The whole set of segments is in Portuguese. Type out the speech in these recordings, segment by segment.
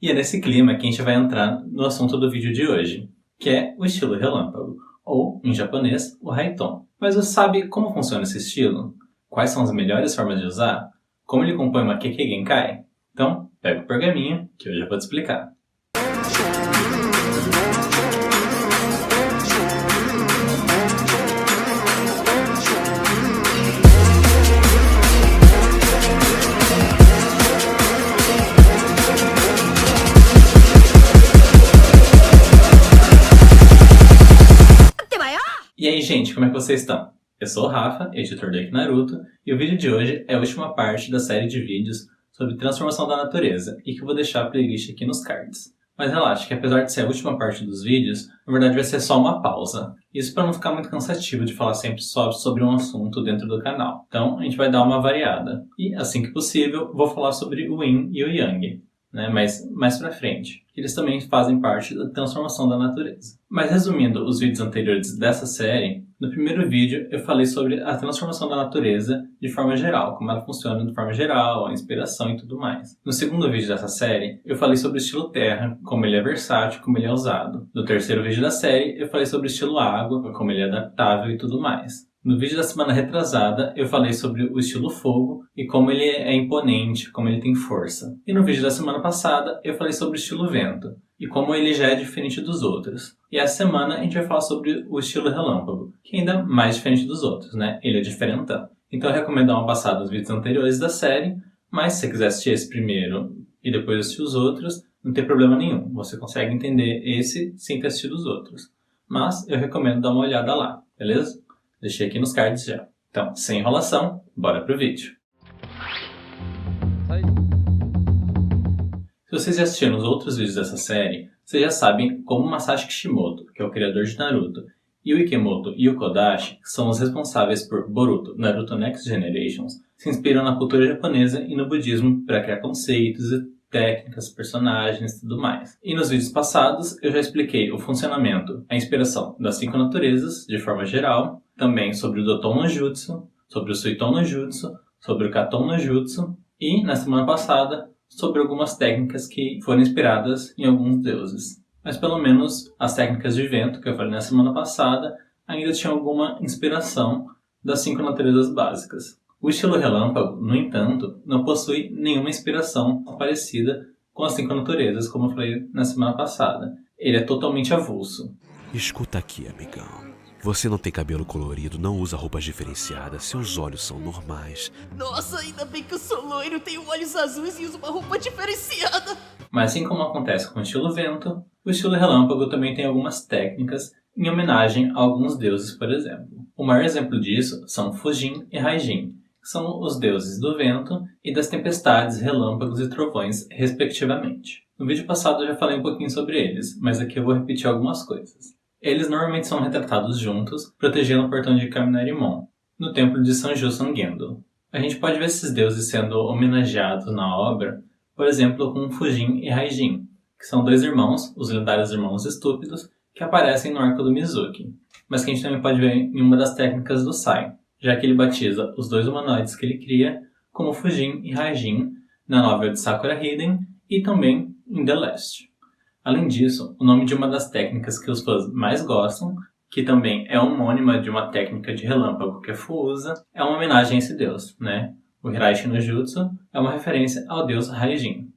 E é nesse clima que a gente vai entrar no assunto do vídeo de hoje, que é o estilo relâmpago, ou, em japonês, o Haiton. Mas você sabe como funciona esse estilo? Quais são as melhores formas de usar? Como ele compõe uma Kekkei Genkai? Então, pega o pergaminho, que eu já vou te explicar. E aí, gente, como é que vocês estão? Eu sou o Rafa, editor do Eiki Naruto, e o vídeo de hoje é a última parte da série de vídeos sobre transformação da natureza, e que eu vou deixar a playlist aqui nos cards. Mas relaxa, que apesar de ser a última parte dos vídeos, na verdade vai ser só uma pausa. Isso para não ficar muito cansativo de falar sempre só sobre um assunto dentro do canal. Então a gente vai dar uma variada. E assim que possível, vou falar sobre o Yin e o Yang, né? Mas mais pra frente. Eles também fazem parte da transformação da natureza. Mas resumindo os vídeos anteriores dessa série, no primeiro vídeo eu falei sobre a transformação da natureza de forma geral, como ela funciona de forma geral, a inspiração e tudo mais. No segundo vídeo dessa série, eu falei sobre o estilo terra, como ele é versátil, como ele é usado. No terceiro vídeo da série, eu falei sobre o estilo água, como ele é adaptável e tudo mais. No vídeo da semana retrasada, eu falei sobre o estilo fogo e como ele é imponente, como ele tem força. E no vídeo da semana passada, eu falei sobre o estilo vento e como ele já é diferente dos outros. E essa semana a gente vai falar sobre o estilo relâmpago, que é ainda mais diferente dos outros, né? Ele é diferentão. Então eu recomendo dar uma passada nos vídeos anteriores da série, mas se você quiser assistir esse primeiro e depois assistir os outros, não tem problema nenhum. Você consegue entender esse sem ter assistido os outros. Mas eu recomendo dar uma olhada lá, beleza? Deixei aqui nos cards já. Então, sem enrolação, bora pro vídeo. Se vocês já assistiram os outros vídeos dessa série, vocês já sabem como Masashi Kishimoto, que é o criador de Naruto, e o Ikemoto e o Kodashi, que são os responsáveis por Boruto, Naruto Next Generations, se inspiram na cultura japonesa e no budismo para criar conceitos e técnicas, personagens e tudo mais. E nos vídeos passados eu já expliquei o funcionamento, a inspiração das 5 naturezas, de forma geral, também sobre o Doton no Jutsu, sobre o Suiton no Jutsu, sobre o Katon no Jutsu e, na semana passada, sobre algumas técnicas que foram inspiradas em alguns deuses. Mas pelo menos as técnicas de vento, que eu falei na semana passada, ainda tinham alguma inspiração das 5 naturezas básicas. O estilo relâmpago, no entanto, não possui nenhuma inspiração parecida com as 5 naturezas, como eu falei na semana passada. Ele é totalmente avulso. Escuta aqui, amigão. Você não tem cabelo colorido, não usa roupas diferenciadas, seus olhos são normais. Nossa, ainda bem que eu sou loiro, tenho olhos azuis e uso uma roupa diferenciada. Mas assim como acontece com o estilo vento, o estilo relâmpago também tem algumas técnicas em homenagem a alguns deuses, por exemplo. O maior exemplo disso são Fujin e Raijin, que são os deuses do vento e das tempestades, relâmpagos e trovões, respectivamente. No vídeo passado eu já falei um pouquinho sobre eles, mas aqui eu vou repetir algumas coisas. Eles normalmente são retratados juntos, protegendo o portão de Kaminarimon, no templo de Sanjo Sangendo. A gente pode ver esses deuses sendo homenageados na obra, por exemplo, com Fujin e Raijin, que são 2 irmãos, os lendários irmãos estúpidos, que aparecem no arco do Mizuki, mas que a gente também pode ver em uma das técnicas do Sai, já que ele batiza os 2 humanoides que ele cria como Fujin e Raijin na novel de Sakura Hiden e também em The Last. Além disso, o nome de uma das técnicas que os fãs mais gostam, que também é homônima de uma técnica de relâmpago que é Fuusa, é uma homenagem a esse deus, né? O Hiraishi no Jutsu é uma referência ao deus Raijin.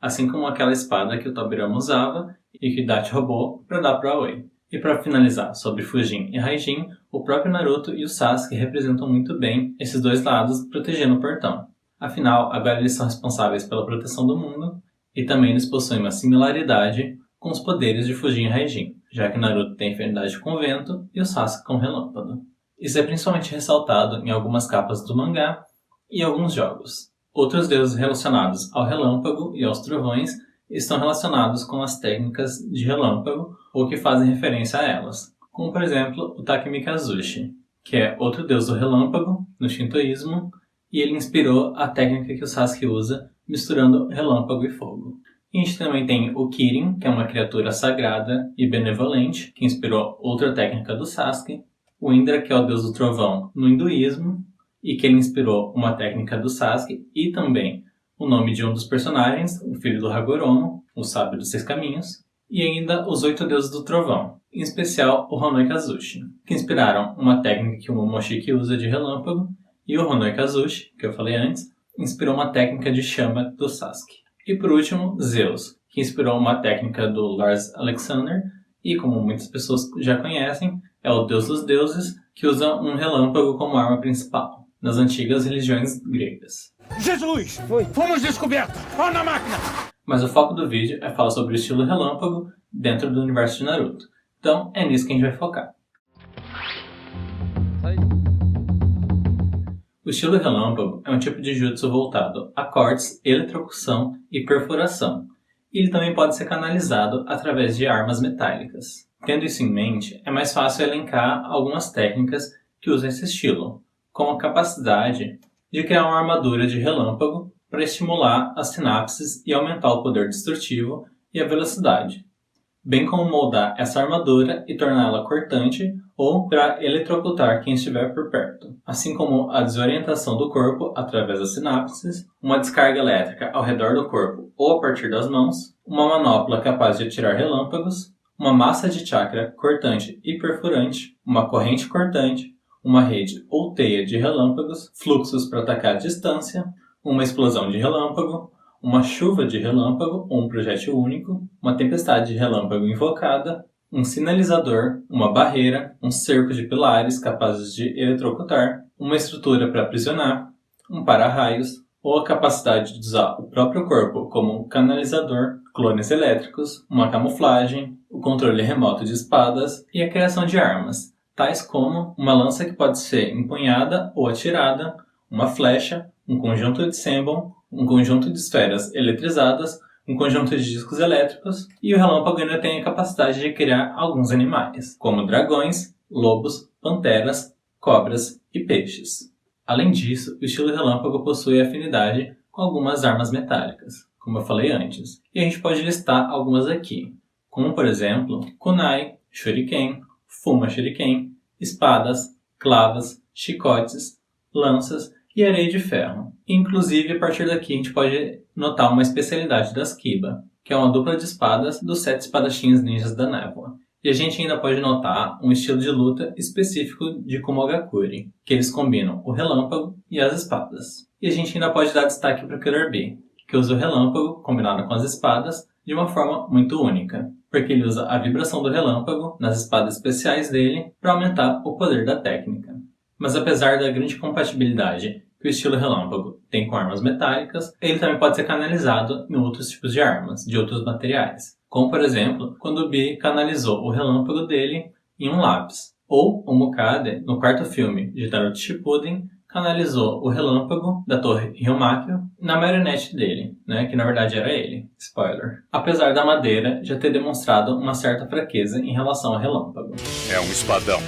Assim como aquela espada que o Tobirama usava e que Dachi roubou para dar para Aoi. E para finalizar sobre Fujin e Raijin, o próprio Naruto e o Sasuke representam muito bem esses 2 lados protegendo o portão. Afinal, agora eles são responsáveis pela proteção do mundo e também eles possuem uma similaridade com os poderes de Fujin e Raijin, já que Naruto tem afinidade com o vento e o Sasuke com o relâmpago. Isso é principalmente ressaltado em algumas capas do mangá e alguns jogos. Outros deuses relacionados ao relâmpago e aos trovões estão relacionados com as técnicas de relâmpago ou que fazem referência a elas, como por exemplo o Takemikazushi, que é outro deus do relâmpago no shintoísmo, e ele inspirou a técnica que o Sasuke usa, misturando relâmpago e fogo. E a gente também tem o Kirin, que é uma criatura sagrada e benevolente, que inspirou outra técnica do Sasuke, o Indra, que é o deus do trovão no hinduísmo, e que ele inspirou uma técnica do Sasuke e também o nome de um dos personagens, o filho do Hagoromo, o sábio dos 6 caminhos, e ainda os 8 deuses do trovão, em especial o Honoi Kazushi, que inspiraram uma técnica que o Momoshiki usa de relâmpago, e o Honoi Kazushi, que eu falei antes, inspirou uma técnica de chama do Sasuke. E por último, Zeus, que inspirou uma técnica do Lars Alexander, e como muitas pessoas já conhecem, é o deus dos deuses, que usa um relâmpago como arma principal, nas antigas religiões gregas. Jesus! Fomos descobertos! Ó na máquina! Mas o foco do vídeo é falar sobre o estilo relâmpago dentro do universo de Naruto. Então é nisso que a gente vai focar. O estilo relâmpago é um tipo de jutsu voltado a cortes, eletrocução e perfuração. E ele também pode ser canalizado através de armas metálicas. Tendo isso em mente, é mais fácil elencar algumas técnicas que usam esse estilo, como a capacidade de criar uma armadura de relâmpago para estimular as sinapses e aumentar o poder destrutivo e a velocidade, bem como moldar essa armadura e torná-la cortante ou para eletrocutar quem estiver por perto, assim como a desorientação do corpo através das sinapses, uma descarga elétrica ao redor do corpo ou a partir das mãos, uma manopla capaz de atirar relâmpagos, uma massa de chakra cortante e perfurante, uma corrente cortante, uma rede ou teia de relâmpagos, fluxos para atacar à distância, uma explosão de relâmpago, uma chuva de relâmpago ou um projétil único, uma tempestade de relâmpago invocada, um sinalizador, uma barreira, um cerco de pilares capazes de eletrocutar, uma estrutura para aprisionar, um para-raios, ou a capacidade de usar o próprio corpo como um canalizador, clones elétricos, uma camuflagem, o controle remoto de espadas e a criação de armas, tais como uma lança que pode ser empunhada ou atirada, uma flecha, um conjunto de Senbon, um conjunto de esferas eletrizadas, um conjunto de discos elétricos, e o relâmpago ainda tem a capacidade de criar alguns animais, como dragões, lobos, panteras, cobras e peixes. Além disso, o estilo relâmpago possui afinidade com algumas armas metálicas, como eu falei antes, e a gente pode listar algumas aqui, como por exemplo, kunai, shuriken, fuma shuriken, espadas, clavas, chicotes, lanças e areia de ferro. Inclusive, a partir daqui a gente pode notar uma especialidade das Kiba, que é uma dupla de espadas dos 7 espadachins ninjas da névoa. E a gente ainda pode notar um estilo de luta específico de Kumogakuri, que eles combinam o relâmpago e as espadas. E a gente ainda pode dar destaque para o Killer Bee, que usa o relâmpago combinado com as espadas de uma forma muito única, porque ele usa a vibração do relâmpago nas espadas especiais dele para aumentar o poder da técnica. Mas apesar da grande compatibilidade que o estilo relâmpago tem com armas metálicas, ele também pode ser canalizado em outros tipos de armas, de outros materiais. Como, por exemplo, quando o Bee canalizou o relâmpago dele em um lápis. Ou o Mukade, no 4º filme de Naruto Shippuden, canalizou o relâmpago da torre Ryumakyo na marionete dele, que na verdade era ele. Spoiler. Apesar da madeira já ter demonstrado uma certa fraqueza em relação ao relâmpago. É um espadão.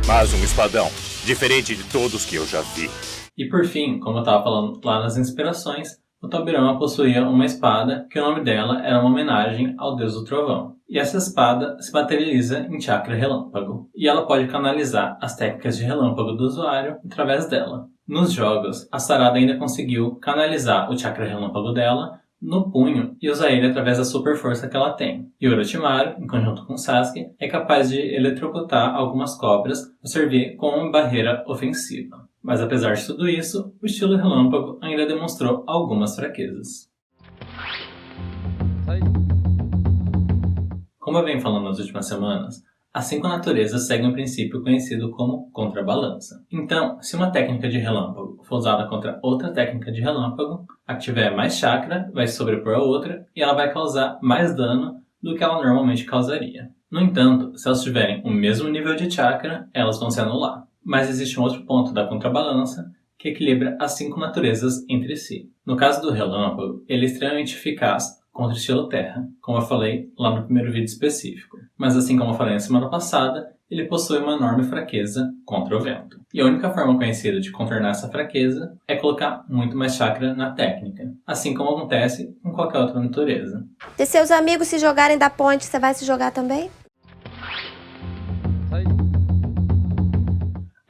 Mas um espadão, diferente de todos que eu já vi. E por fim, como eu estava falando lá nas inspirações, o Tobirama possuía uma espada que o nome dela era uma homenagem ao deus do trovão. E essa espada se materializa em chakra relâmpago, e ela pode canalizar as técnicas de relâmpago do usuário através dela. Nos jogos, a Sarada ainda conseguiu canalizar o chakra relâmpago dela no punho e usar ele através da super força que ela tem. E Orochimaru, em conjunto com Sasuke, é capaz de eletrocutar algumas cobras para servir como uma barreira ofensiva. Mas apesar de tudo isso, o estilo relâmpago ainda demonstrou algumas fraquezas. Como eu venho falando nas últimas semanas, as 5 naturezas seguem um princípio conhecido como contrabalança. Então, se uma técnica de relâmpago for usada contra outra técnica de relâmpago, a que tiver mais chakra vai se sobrepor a outra e ela vai causar mais dano do que ela normalmente causaria. No entanto, se elas tiverem o mesmo nível de chakra, elas vão se anular. Mas existe um outro ponto da contrabalança que equilibra as 5 naturezas entre si. No caso do relâmpago, ele é extremamente eficaz contra o estilo terra, como eu falei lá no primeiro vídeo específico. Mas assim como eu falei na semana passada, ele possui uma enorme fraqueza contra o vento. E a única forma conhecida de contornar essa fraqueza é colocar muito mais chakra na técnica, assim como acontece com qualquer outra natureza. Se seus amigos se jogarem da ponte, você vai se jogar também?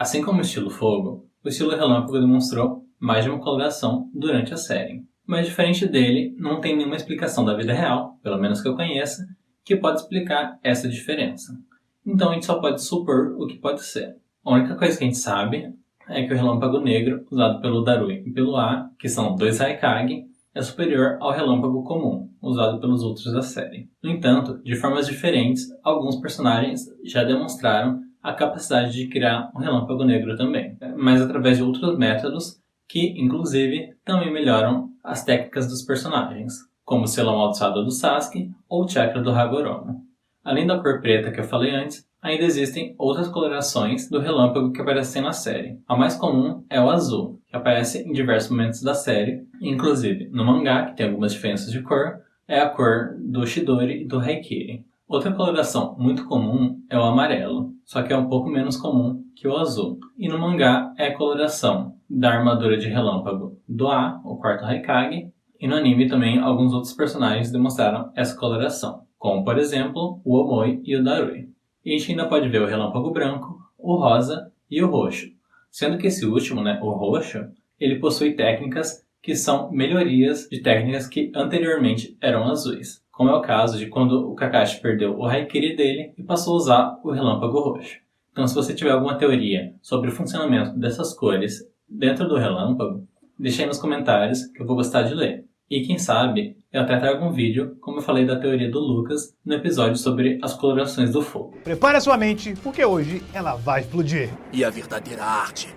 Assim como o estilo fogo, o estilo relâmpago demonstrou mais de uma coloração durante a série. Mas diferente dele, não tem nenhuma explicação da vida real, pelo menos que eu conheça, que pode explicar essa diferença. Então a gente só pode supor o que pode ser. A única coisa que a gente sabe é que o relâmpago negro, usado pelo Darui e pelo A, que são 2 Raikage, é superior ao relâmpago comum, usado pelos outros da série. No entanto, de formas diferentes, alguns personagens já demonstraram a capacidade de criar um relâmpago negro também, mas através de outros métodos que, inclusive, também melhoram as técnicas dos personagens, como o selo amaldiçoado do Sasuke ou o chakra do Hagoromo. Além da cor preta que eu falei antes, ainda existem outras colorações do relâmpago que aparecem na série. A mais comum é o azul, que aparece em diversos momentos da série, inclusive no mangá, que tem algumas diferenças de cor, é a cor do Chidori e do Haikiri. Outra coloração muito comum é o amarelo, só que é um pouco menos comum que o azul. E no mangá é a coloração da armadura de relâmpago do A, o quarto Raikage, e no anime também alguns outros personagens demonstraram essa coloração, como por exemplo o Omoi e o Darui. E a gente ainda pode ver o relâmpago branco, o rosa e o roxo, sendo que esse último, o roxo, ele possui técnicas que são melhorias de técnicas que anteriormente eram azuis, como é o caso de quando o Kakashi perdeu o Haikiri dele e passou a usar o relâmpago roxo. Então, se você tiver alguma teoria sobre o funcionamento dessas cores dentro do relâmpago, deixe aí nos comentários que eu vou gostar de ler. E quem sabe, eu até trago um vídeo, como eu falei da teoria do Lucas, no episódio sobre as colorações do fogo. Prepare a sua mente, porque hoje ela vai explodir. E a verdadeira arte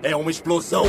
é uma explosão.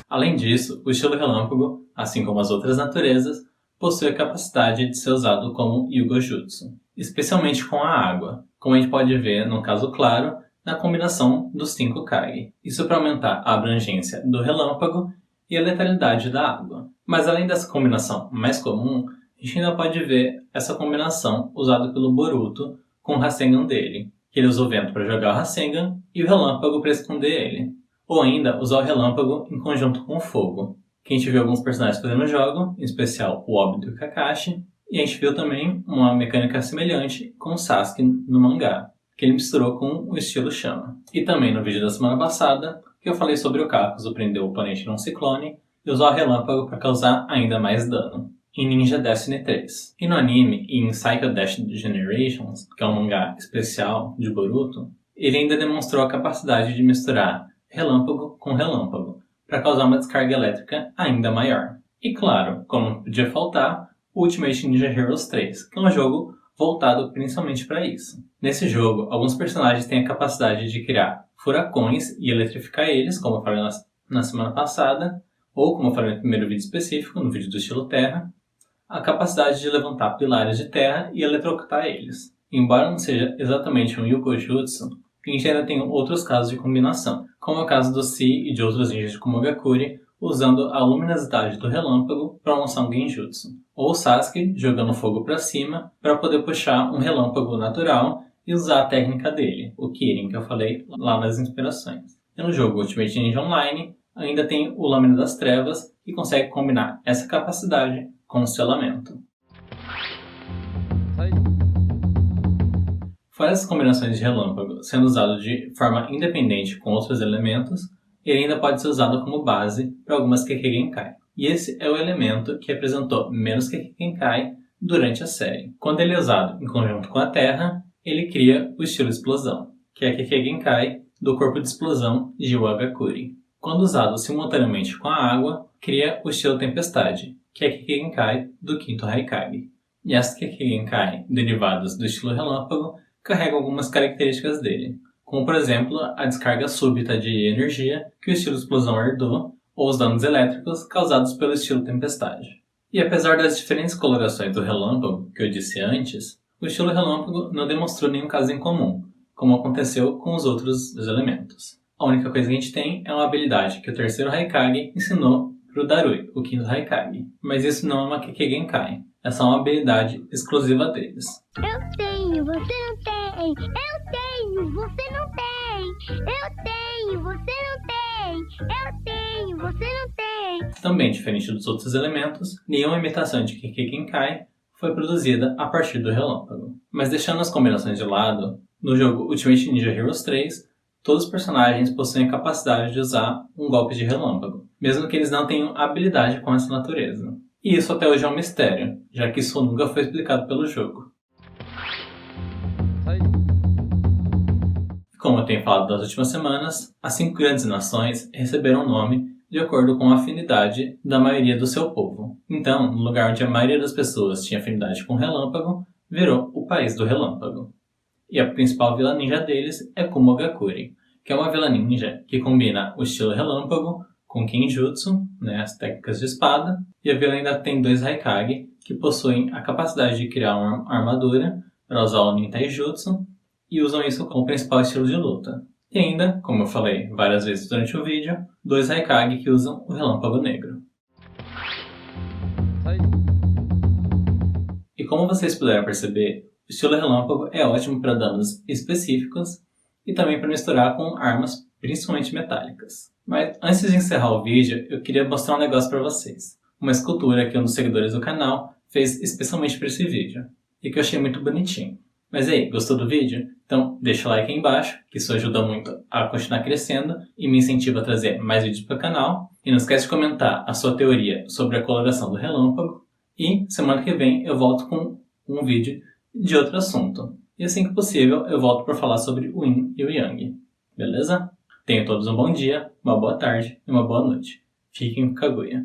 Além disso, o estilo relâmpago, assim como as outras naturezas, possui a capacidade de ser usado como Yugojutsu, especialmente com a água, como a gente pode ver, no caso claro, na combinação dos 5 Kage. Isso para aumentar a abrangência do relâmpago e a letalidade da água. Mas além dessa combinação mais comum, a gente ainda pode ver essa combinação usada pelo Boruto com o Rasengan dele, que ele usa o vento para jogar o Rasengan e o relâmpago para esconder ele. Ou ainda usar o relâmpago em conjunto com o fogo, que a gente viu alguns personagens fazendo jogo, em especial o Obito e o Kakashi, e a gente viu também uma mecânica semelhante com o Sasuke no mangá, que ele misturou com o estilo chama. E também no vídeo da semana passada, que eu falei sobre o Kakuzu prender o oponente num ciclone e usar o relâmpago para causar ainda mais dano, em Ninja Destiny 3. E no anime, em Psycho Dash Generations, que é um mangá especial de Boruto, ele ainda demonstrou a capacidade de misturar relâmpago com relâmpago, para causar uma descarga elétrica ainda maior. E claro, como não podia faltar, o Ultimate Ninja Heroes 3, que é um jogo voltado principalmente para isso. Nesse jogo, alguns personagens têm a capacidade de criar furacões e eletrificar eles, como eu falei na semana passada, ou como eu falei no primeiro vídeo específico, no vídeo do estilo Terra, a capacidade de levantar pilares de terra e eletrocutar eles. Embora não seja exatamente um Yukojutsu, a gente ainda tem outros casos de combinação, como é o caso do Si e de outros ninjas de Kumogakure, usando a luminosidade do relâmpago para lançar um Genjutsu. Ou o Sasuke jogando fogo para cima para poder puxar um relâmpago natural e usar a técnica dele, o Kirin, que eu falei lá nas inspirações. E no jogo Ultimate Ninja Online, ainda tem o Lâmina das Trevas, que consegue combinar essa capacidade com o selamento. Fora essas combinações de relâmpago sendo usado de forma independente com outros elementos, ele ainda pode ser usado como base para algumas Kekkei Genkai. E esse é o elemento que apresentou menos Kekkei Genkai durante a série. Quando ele é usado em conjunto com a Terra, ele cria o estilo explosão, que é a Kekkei Genkai do corpo de explosão de Wagakure. Quando usado simultaneamente com a água, cria o estilo tempestade, que é a Kekkei Genkai do quinto Raikage. E essas Kekkei Genkai, derivadas do estilo relâmpago, carregam algumas características dele, como por exemplo a descarga súbita de energia que o estilo explosão herdou, ou os danos elétricos causados pelo estilo tempestade. E apesar das diferentes colorações do relâmpago que eu disse antes, o estilo relâmpago não demonstrou nenhum caso em comum, como aconteceu com os outros elementos. A única coisa que a gente tem é uma habilidade que o terceiro Raikage ensinou para o Darui, o quinto Raikage. Mas isso não é uma Kekkei Genkai, é só uma habilidade exclusiva deles. Eu tenho, você não tem. Eu tenho, você não tem. Eu tenho, você não tem. Eu tenho, você não tem. Também diferente dos outros elementos, nenhuma imitação de Kekkei Genkai foi produzida a partir do relâmpago. Mas deixando as combinações de lado, No jogo Ultimate Ninja Heroes 3, todos os personagens possuem a capacidade de usar um golpe de relâmpago, mesmo que eles não tenham habilidade com essa natureza. E isso até hoje é um mistério, já que isso nunca foi explicado pelo jogo. Como eu tenho falado nas últimas semanas, as 5 grandes nações receberam o nome de acordo com a afinidade da maioria do seu povo. Então, no lugar onde a maioria das pessoas tinha afinidade com o relâmpago, virou o País do Relâmpago. E a principal vila ninja deles é Kumogakure, que é uma vila ninja que combina o estilo relâmpago com Kenjutsu, as técnicas de espada, e a vila ainda tem 2 Haikage, que possuem a capacidade de criar uma armadura para usar o Nintaijutsu, e usam isso como principal estilo de luta. E ainda, como eu falei várias vezes durante o vídeo, 2 Haikage que usam o Relâmpago Negro. E como vocês puderam perceber, o estilo Relâmpago é ótimo para danos específicos e também para misturar com armas, principalmente metálicas. Mas antes de encerrar o vídeo, eu queria mostrar um negócio para vocês. Uma escultura que um dos seguidores do canal fez especialmente para esse vídeo, e que eu achei muito bonitinho. Mas e aí, gostou do vídeo? Então deixa o like aí embaixo, que isso ajuda muito a continuar crescendo e me incentiva a trazer mais vídeos para o canal. E não esquece de comentar a sua teoria sobre a coloração do relâmpago. E semana que vem eu volto com um vídeo de outro assunto. E assim que possível eu volto para falar sobre o Yin e o Yang. Beleza? Tenham todos um bom dia, uma boa tarde e uma boa noite. Fiquem com Kaguya.